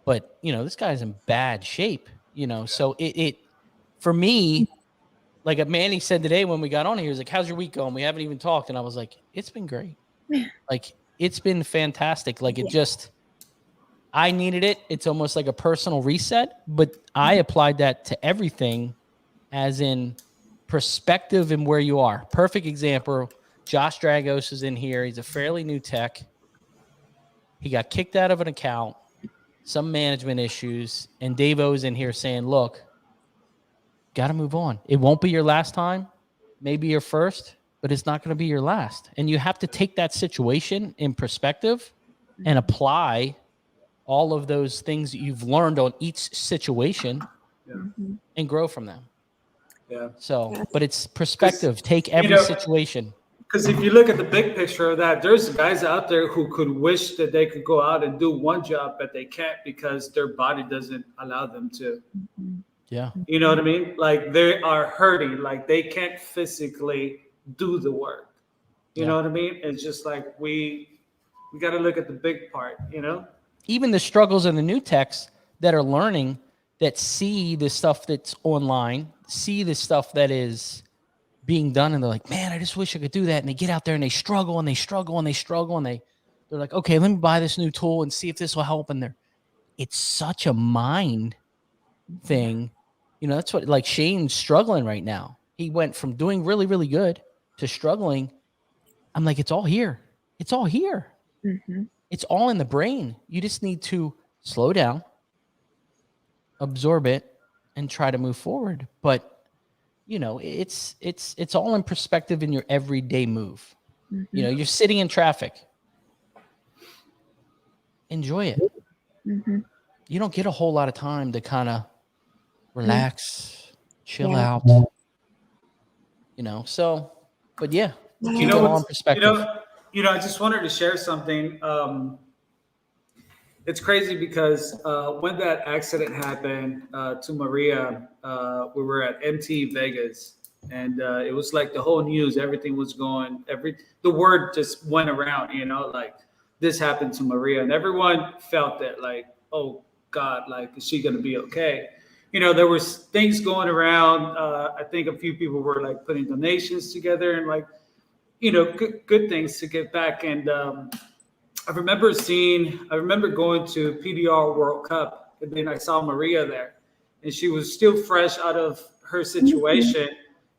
But, you know, this guy's in bad shape, you know. So it for me, like Manny said today when we got on here, he was like, how's your week going? We haven't even talked. And I was like, it's been great. Like, it's been fantastic. Like, it just, I needed it. It's almost like a personal reset, but I applied that to everything, as in perspective and where you are. Perfect example. Josh Dragos is in here. He's a fairly new tech. He got kicked out of an account, some management issues, and Dave O's in here saying, look, got to move on. It won't be your last time, maybe your first, but it's not going to be your last. And you have to take that situation in perspective and apply all of those things that you've learned on each situation and grow from them.
Yeah.
So, but it's perspective. Take every situation.
Because if you look at the big picture of that, there's guys out there who could wish that they could go out and do one job, but they can't because their body doesn't allow them to.
Yeah.
You know what I mean? Like, they are hurting. Like, they can't physically do the work. You know what I mean? It's just like we got to look at the big part, you know?
Even the struggles of the new techs that are learning, that see the stuff that's online, see the stuff that is being done, and they're like, man, I just wish I could do that. And they get out there and they struggle and they struggle and they struggle, and they're like, okay, let me buy this new tool and see if this will help. And it's such a mind thing. You know, that's what, like, Shane's struggling right now. He went from doing really, really good to struggling. I'm like, it's all here. It's all here. It's all in the brain. You just need to slow down, absorb it, and try to move forward. But, you know, it's all in perspective in your everyday move. You know, you're sitting in traffic. Enjoy it. You don't get a whole lot of time to kind of relax, chill out. You know, so, but yeah,
You know,
all in perspective.
I just wanted to share something. It's crazy because when that accident happened to Maria, we were at MT Vegas, and it was like the whole news, everything was going, the word just went around, you know, like, this happened to Maria, and everyone felt that, like, oh God, like, is she going to be okay? You know, there was things going around. I think a few people were like putting donations together and, like, you know, good things to get back. And I remember going to PDR World Cup, and then I saw Maria there, and she was still fresh out of her situation.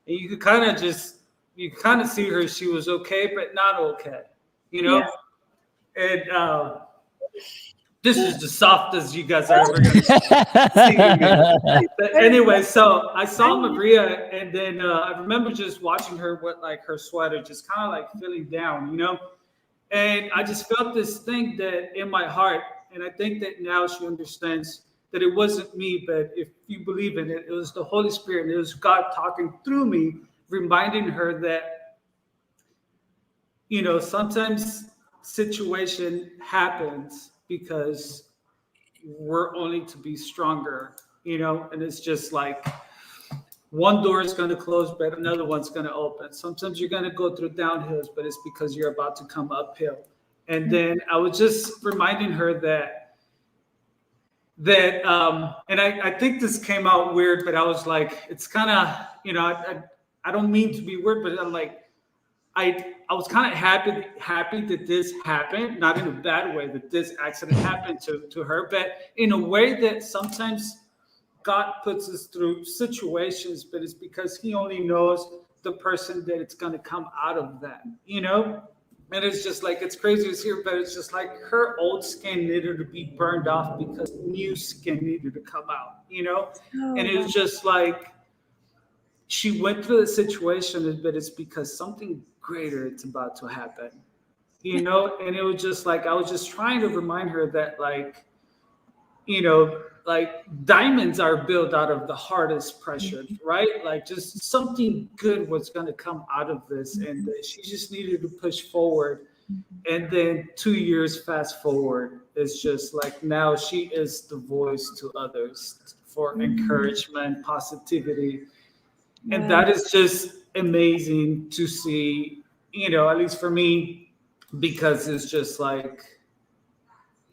And you could kind of see her. She was okay, but not okay, you know? And this is the softest you guys are ever going to see. But anyway, so I saw Maria, and then I remember just watching her with, like, her sweater, just kind of like feeling down, you know? And I just felt this thing that in my heart, and I think that now she understands that it wasn't me, but if you believe in it, it was the Holy Spirit. It was God talking through me, reminding her that, you know, sometimes situation happens because we're only to be stronger, you know, and it's just like one door is going to close, but another one's going to open. Sometimes you're going to go through downhills, but it's because you're about to come uphill. And then I was just reminding her that and I think this came out weird, but I was like, it's kind of, you know, I don't mean to be weird, but I'm like, I was kind of happy that this happened, not in a bad way, that this accident happened to her, but in a way that sometimes God puts us through situations, but it's because he only knows the person that it's going to come out of that, you know? And it's just like, it's crazy to hear, but it's just like her old skin needed to be burned off because new skin needed to come out, you know? And it was just like, she went through the situation, but it's because something greater is about to happen, you know? And it was just like, I was just trying to remind her that, like, you know, like, diamonds are built out of the hardest pressure, right? Like, just something good was going to come out of this. And she just needed to push forward. And then 2 years fast forward, it's just like, now she is the voice to others for encouragement, positivity. And
Wow.
that is just amazing to see, at least for me, because it's just like,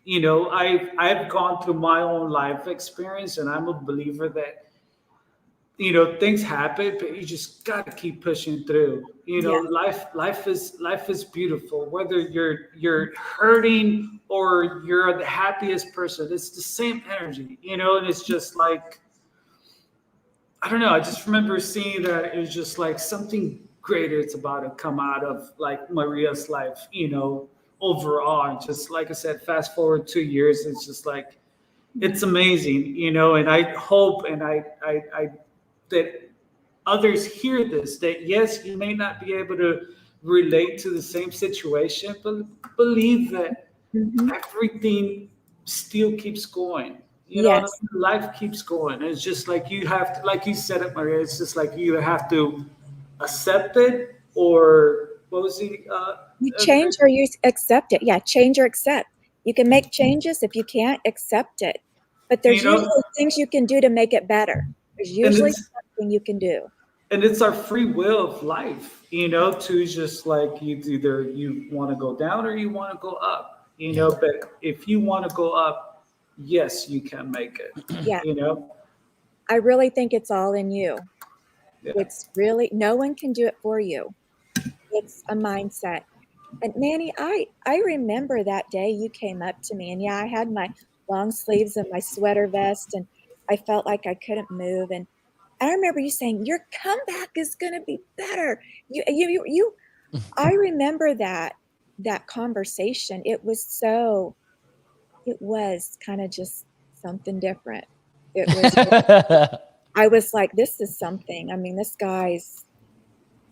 I've gone through my own life experience, and I'm a believer that, things happen, but you just got to keep pushing through. Life is beautiful, whether you're hurting or you're the happiest person. It's the same energy, and it's just like, I don't know. I just remember seeing that it was just like something greater it's about to come out of like Maria's life, overall. And just like I said, fast forward 2 years, it's just like, it's amazing, and I hope and I that others hear this, that yes, you may not be able to relate to the same situation, but believe that everything still keeps going.
Yes.
Life keeps going. It's just like you have to, like you said it, Maria, it's just like you have to accept it, or what was the
You change or you accept it. Yeah, change or accept. You can make changes. If you can't, accept it. But there's usually things you can do to make it better. There's
and
usually
it's
something you can do.
and it's our free will of life, to just like either you want to go down or you want to go up, but if you want to go up, yes, you can make it.
Yeah.
you know
I really think it's all in you.
yeah.
It's really, no one can do it for you. It's a mindset. And Manny, I remember that day you came up to me, and yeah, I had my long sleeves and my sweater vest, and I felt like I couldn't move. And I remember you saying, your comeback is going to be better. I remember that conversation. It was kind of just something different. It was, I was like, this is something. I mean, this guy's,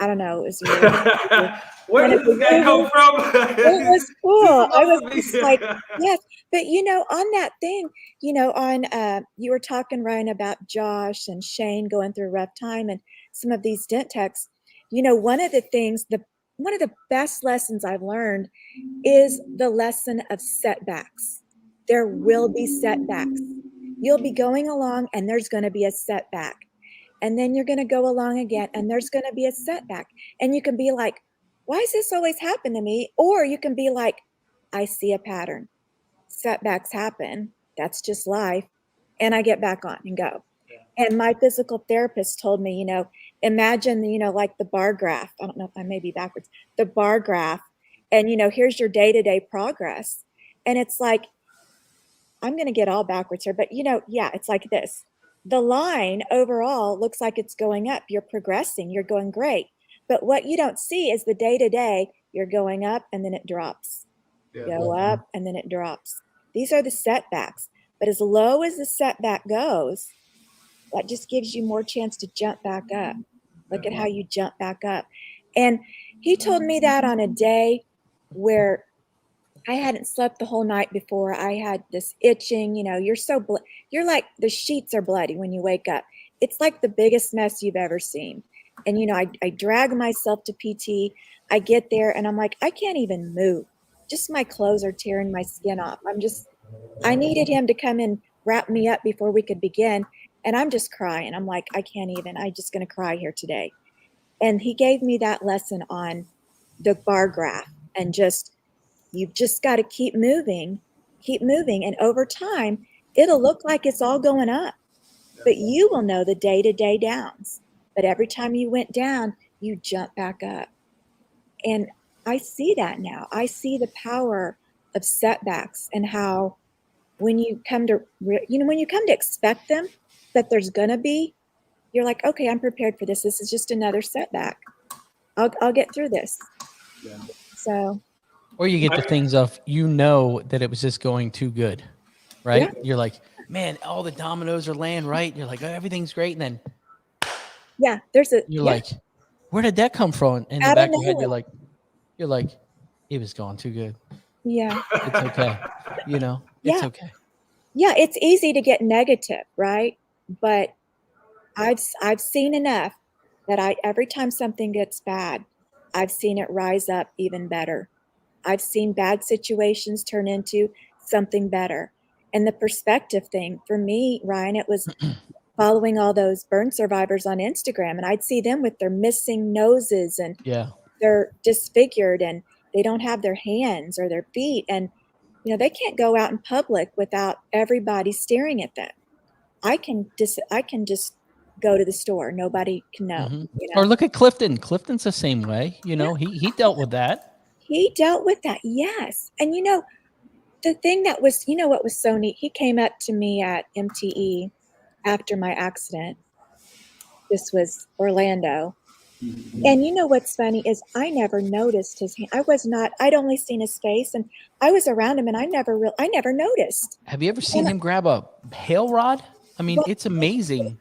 I don't know, it was really,
Where did this guy come from?
it was cool. I was just like,
Yeah.
yes. But on that thing, you were talking, Ryan, about Josh and Shane going through a rough time, and some of these dent techs. One of the best lessons I've learned is the lesson of setbacks. There will be setbacks. You'll be going along and there's going to be a setback. And then you're going to go along again and there's going to be a setback. And you can be like, why does this always happen to me? Or you can be like, I see a pattern. Setbacks happen. That's just life. And I get back on and go. Yeah. And my physical therapist told me, imagine, like the bar graph. I don't know if I may be backwards. The bar graph. And, here's your day-to-day progress. And it's like, I'm going to get all backwards here, but it's like this. The line overall looks like it's going up. You're progressing. You're going great. But what you don't see is the day-to-day, you're going up and then it drops. Yeah. Go up and then it drops. These are the setbacks. But as low as the setback goes, that just gives you more chance to jump back up. Look at how you jump back up. And he told me that on a day where I hadn't slept the whole night before. I had this itching, you're like the sheets are bloody when you wake up. It's like the biggest mess you've ever seen. And, I drag myself to PT. I get there and I'm like, I can't even move. Just my clothes are tearing my skin off. I needed him to come and wrap me up before we could begin. And I'm just crying. I'm like, I'm just going to cry here today. And he gave me that lesson on the bar graph, and you've just got to keep moving. And over time, it'll look like it's all going up, but you will know the day-to-day downs. But every time you went down, you jump back up. And I see that now. I see the power of setbacks and how when you come to expect them, that there's going to be, you're like, okay, I'm prepared for this. This is just another setback. I'll get through this. Yeah. So.
Or you get the things of, that it was just going too good, right? Yeah. You're like, man, all the dominoes are laying right. You're like, oh, everything's great. And then you're like, where did that come from? And in the back of your head, you're like, it was going too good.
Yeah.
It's okay. It's okay.
Yeah. It's easy to get negative, right? But I've seen enough that every time something gets bad, I've seen it rise up even better. I've seen bad situations turn into something better. And the perspective thing for me, Ryan, it was following all those burn survivors on Instagram, and I'd see them with their missing noses and
Yeah.
they're disfigured and they don't have their hands or their feet. And, they can't go out in public without everybody staring at them. I can just go to the store. Nobody can know.
Or look at Clifton. Clifton's the same way. He dealt with that.
He dealt with that. Yes. And the thing that was, what was so neat, he came up to me at MTE after my accident. This was Orlando. And what's funny is I never noticed his hand. I'd only seen his face, and I was around him and I never noticed.
Have you ever seen him grab a hail rod? I mean, it's amazing.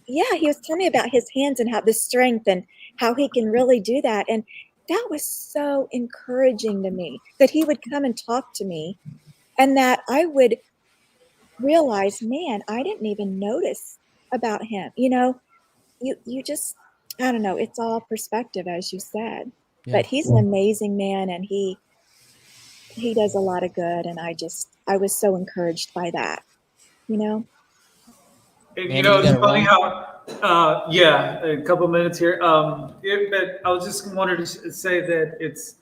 He was telling me about his hands and how the strength and how he can really do that. And that was so encouraging to me that he would come and talk to me and that I would realize, man, I didn't even notice about him. You just, I don't know. It's all perspective, as you said, but he's an amazing man and he does a lot of good. And I was so encouraged by that,
And, it's funny how, a couple minutes here. But I was just wanted to say that it's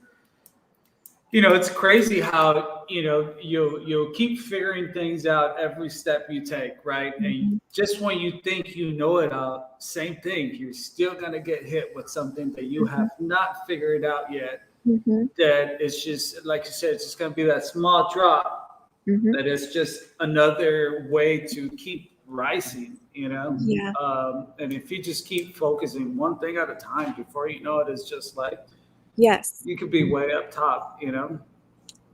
crazy how, you'll keep figuring things out every step you take, right? And just when you think you know it all, same thing, you're still going to get hit with something that you have not figured out yet. That it's just, like you said, it's just going to be that small drop that is just another way to keep rising, Yeah. And if you just keep focusing one thing at a time, before you know it, it's just like,
yes,
you could be way up top,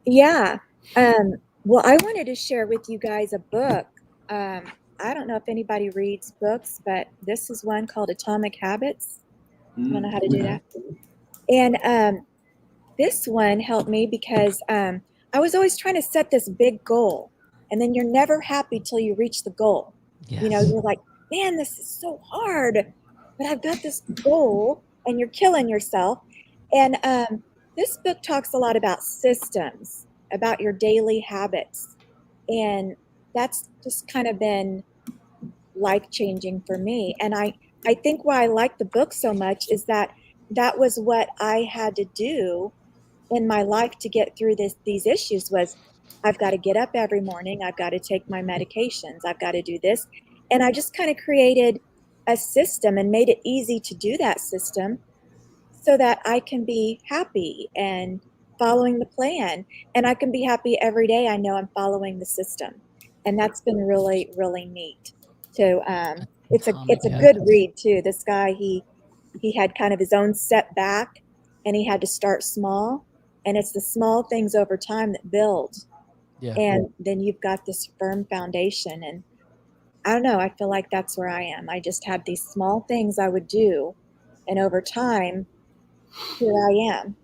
Yeah. Well, I wanted to share with you guys a book. I don't know if anybody reads books, but this is one called Atomic Habits. I don't know how to do that. And this one helped me because I was always trying to set this big goal, and then you're never happy till you reach the goal.
Yes.
You're like, man, this is so hard, but I've got this goal, and you're killing yourself. And this book talks a lot about systems, about your daily habits. And that's just kind of been life-changing for me. And I think why I like the book so much is that was what I had to do in my life to get through these issues was I've got to get up every morning. I've got to take my medications. I've got to do this. And I just kind of created a system and made it easy to do that system so that I can be happy and following the plan. And I can be happy every day. I know I'm following the system. And that's been really, really neat. So it's a good read too. This guy, he had kind of his own setback and he had to start small. And it's the small things over time that build. Yeah. And then you've got this firm foundation. And I don't know, I feel like that's where I am. I just had these small things I would do. And over time, here I am,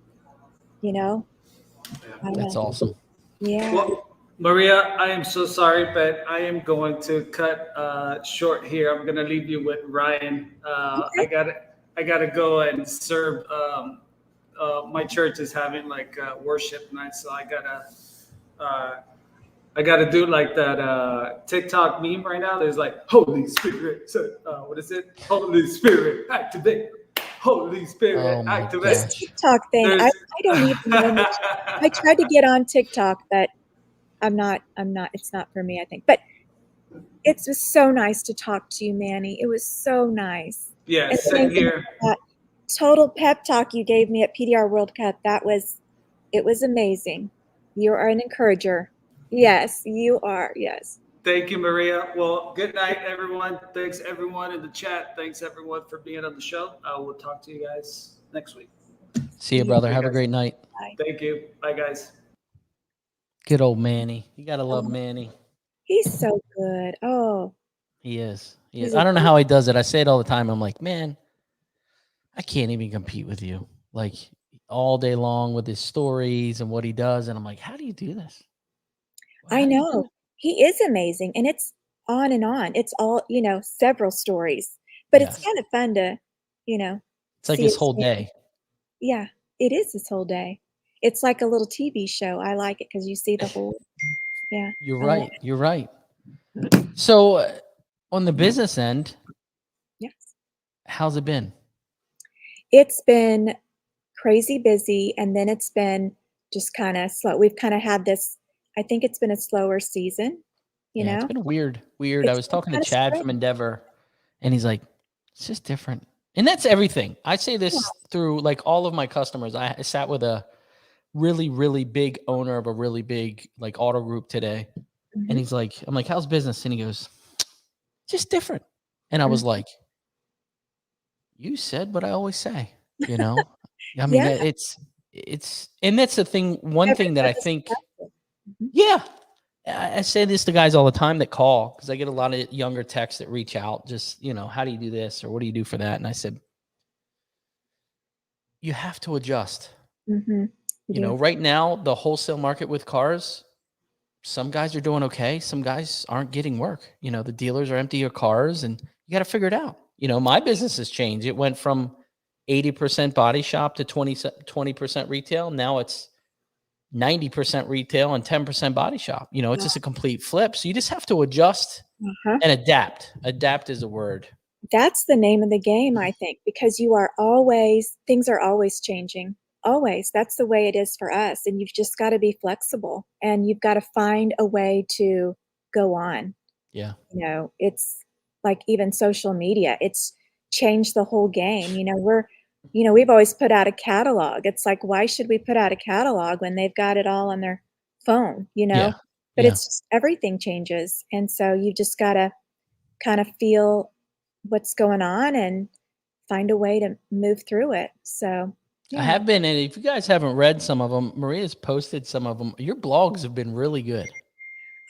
That's awesome.
Yeah.
Well, Maria, I am so sorry, but I am going to cut short here. I'm going to leave you with Ryan. Okay. I gotta go and serve. My church is having like worship night, so I gotta do like that TikTok meme right now. There's like Holy Spirit. So what is it? Holy Spirit, activate. Holy Spirit, activate.
This TikTok thing, I don't even know. I tried to get on TikTok, but I'm not. It's not for me, I think. But it was so nice to talk to you, Manny. It was so nice.
Yeah, same here.
That total pep talk you gave me at PDR World Cup, it was amazing. You are an encourager. Yes, you are. Yes.
Thank you, Maria. Well, good night, everyone. Thanks, everyone in the chat. Thanks, everyone, for being on the show. I will talk to you guys next week.
See you, brother. Have a great night.
Bye.
Thank you. Bye, guys.
Good old Manny. You got to love Manny.
He's so good. Oh.
He is. I don't know how he does it. I say it all the time. I'm like, man, I can't even compete with you. Like all day long with his stories and what he does. And I'm like, how do you do this?
I know. He is amazing. And it's on and on. It's all, several stories. But it's kind of fun to,
It's like his whole day.
Yeah, it is his whole day. It's like a little TV show. I like it because you see the whole Yeah.
You're
I love
right. You're right. So on the business end,
Yes.
how's it been?
It's been crazy busy, and then it's been just kind of slow. We've kind of had this, I think it's been a slower season, you
Yeah, it's
know?
been weird. I
It's
was
been
talking to
kind of
Chad from
strange.
Endeavor, and he's like, it's just different. And that's everything. I say this through like all of my customers. I sat with a really, really big owner of a really big like auto group today. And
Mhm,
he's like, I'm like, how's business? And he goes, just different. And I
mhm.
was like, you said what I always say, you know? I mean,
Yeah,
and that's the thing. One thing that I
everybody's
think,
adapting. Mhm.
yeah, I say this to guys all the time that call because I get a lot of younger techs that reach out, just, how do you do this or what do you do for that? And I said, you have to adjust.
Mhm. You do.
Right now, the wholesale market with cars, some guys are doing okay. Some guys aren't getting work. The dealers are empty of cars and you got to figure it out. My business has changed. It went from 80% body shop to 20% retail. Now it's 90% retail and 10% body shop. It's just a complete flip. So you just have to adjust
Uh-huh.
and adapt. Adapt is a word.
That's the name of the game, I think, because things are always changing. Always. That's the way it is for us. And you've just got to be flexible and you've got to find a way to go on.
Yeah.
It's like even social media, it's changed the whole game. We've always put out a catalog. It's like, why should we put out a catalog when they've got it all on their phone,
Yeah.
But
Yeah.
it's just everything changes. And so you just got to kind of feel what's going on and find a way to move through it. So,
I
yeah.
have been, and if you guys haven't read some of them, Maria's posted some of them. Your blogs have been really good.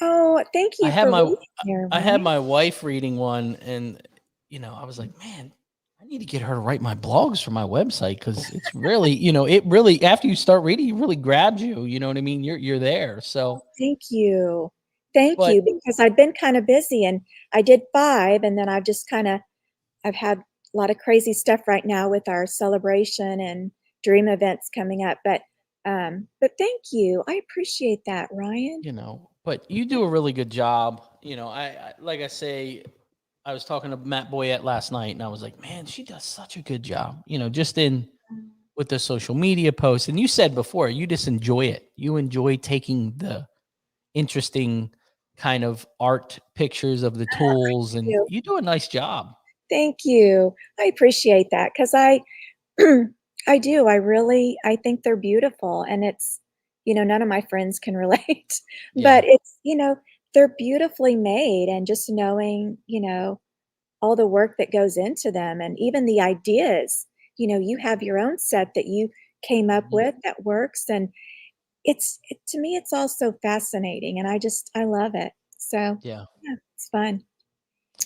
Oh, thank
I
you
had
for
my
reading there,
I had
Ryan.
my wife reading one, and I was like, man, I need to get her to write my blogs for my website because it's really, it really after you start reading, it really grabs you. You know what I mean? You're there. So,
Thank you. Thank
but
you, because I've been kind of busy and I did 5 and then I've had a lot of crazy stuff right now with our celebration and dream events coming up. But thank you. I appreciate that, Ryan.
but you do a really good job. I like I say, I was talking to Matt Boyette last night, and I was like, man, she does such a good job. Just in with the social media posts. And you said before, you just enjoy it. You enjoy taking the interesting kind of art pictures of the tools, and
You.
you do a nice job.
Thank you. I appreciate that because I do. I think they're beautiful and none of my friends can relate,
Yeah.
but they're beautifully made and just knowing, all the work that goes into them and even the ideas, you have your own set that you came up
Mhm.
with that works and to me, it's all so fascinating and I love it. So
Yeah.
yeah, it's fun.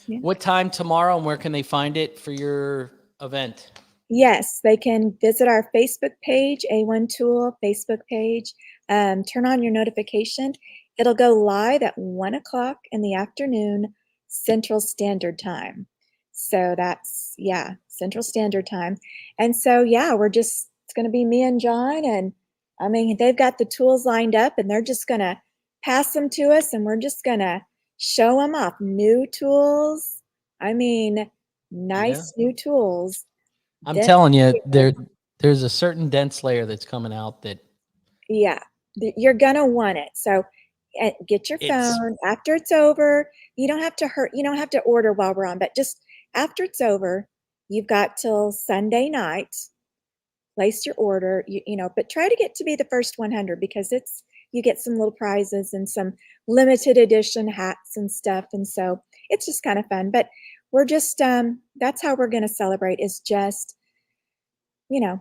Yeah.
What time tomorrow, and where can they find it for your event?
Yes, they can visit our Facebook page, A1 Tool Facebook page. Turn on your notification. It'll go live at 1 o'clock in the afternoon, Central Standard Time. So that's, yeah, Central Standard Time. And so, yeah, it's going to be me and John. And I mean, they've got the tools lined up and they're just going to pass them to us and we're just going to show them off. New tools. I mean,
Yeah.
nice new tools.
I'm
Dent
telling you, there's a certain dense layer that's coming out that
Yeah, you're gonna want it. So get your
it's
phone after it's over. You don't have to You don't have to order while we're on, but just after it's over, you've got till Sunday night. Place your order. But try to get to be the first 100 because you get some little prizes and some limited edition hats and stuff, and so it's just kind of fun. But we're just that's how we're gonna celebrate is just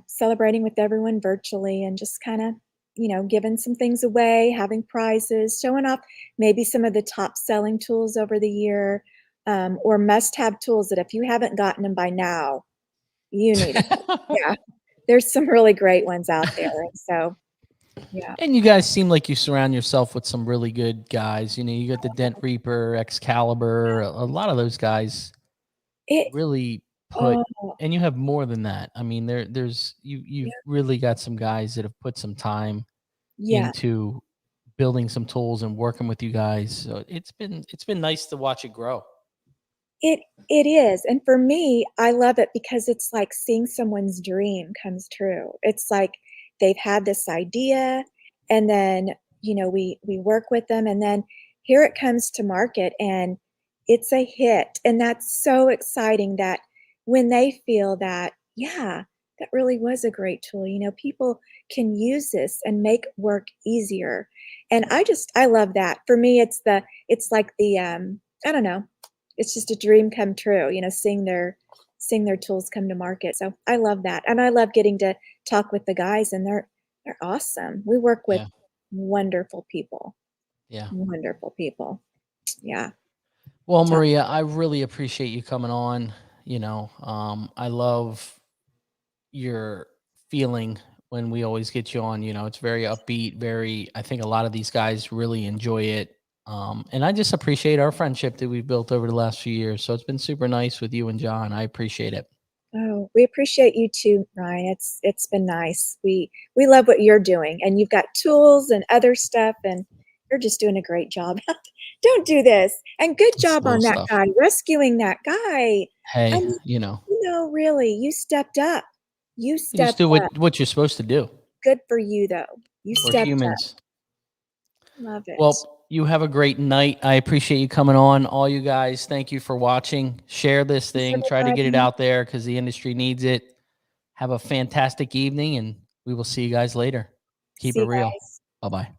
celebrating with everyone virtually and just kind of, giving some things away, having prizes, showing off maybe some of the top selling tools over the year, or must have tools that if you haven't gotten them by now, you need them. Yeah, there's some really great ones out there. And so, yeah.
And you guys seem like you surround yourself with some really good guys. You got the Dent Reaper, Excalibur, a lot of those guys
It,
really put,
oh,
and you have more than that. I mean, you've
yeah,
really got some guys that have put some time
yeah,
into building some tools and working with you guys. So it's been nice to watch it grow.
It is. And for me, I love it because it's like seeing someone's dream comes true. It's like they've had this idea, and then, you know, we work with them, and then here it comes to market and it's a hit. And that's so exciting that when they feel that, yeah, that really was a great tool. You know, people can use this and make work easier. And I love that. For me, it's like the, I don't know, it's just a dream come true, you know, seeing their tools come to market. So I love that. And I love getting to talk with the guys, and they're awesome. We work with wonderful people.
Yeah.
Wonderful people. Yeah.
Well, Maria, I really appreciate you coming on. You know, I love your feeling when we always get you on. You know, it's very upbeat, I think a lot of these guys really enjoy it. And I just appreciate our friendship that we've built over the last few years. So it's been super nice with you and John. I appreciate it.
Oh, we appreciate you too, Ryan. It's been nice. We love what you're doing, and you've got tools and other stuff, and you're just doing a great job. Don't do this. And good job on that guy, rescuing that guy.
Hey,
I mean,
you know,
really, you stepped up. You
just do what you're supposed to do.
Good for you, though. You
We're
stepped
humans.
up. Love it.
Well, you have a great night. I appreciate you coming on. All you guys, thank you for watching. Share this thing. Try to get it out there because the industry needs it. Have a fantastic evening, and we will see you guys later. Keep it real. Bye-bye.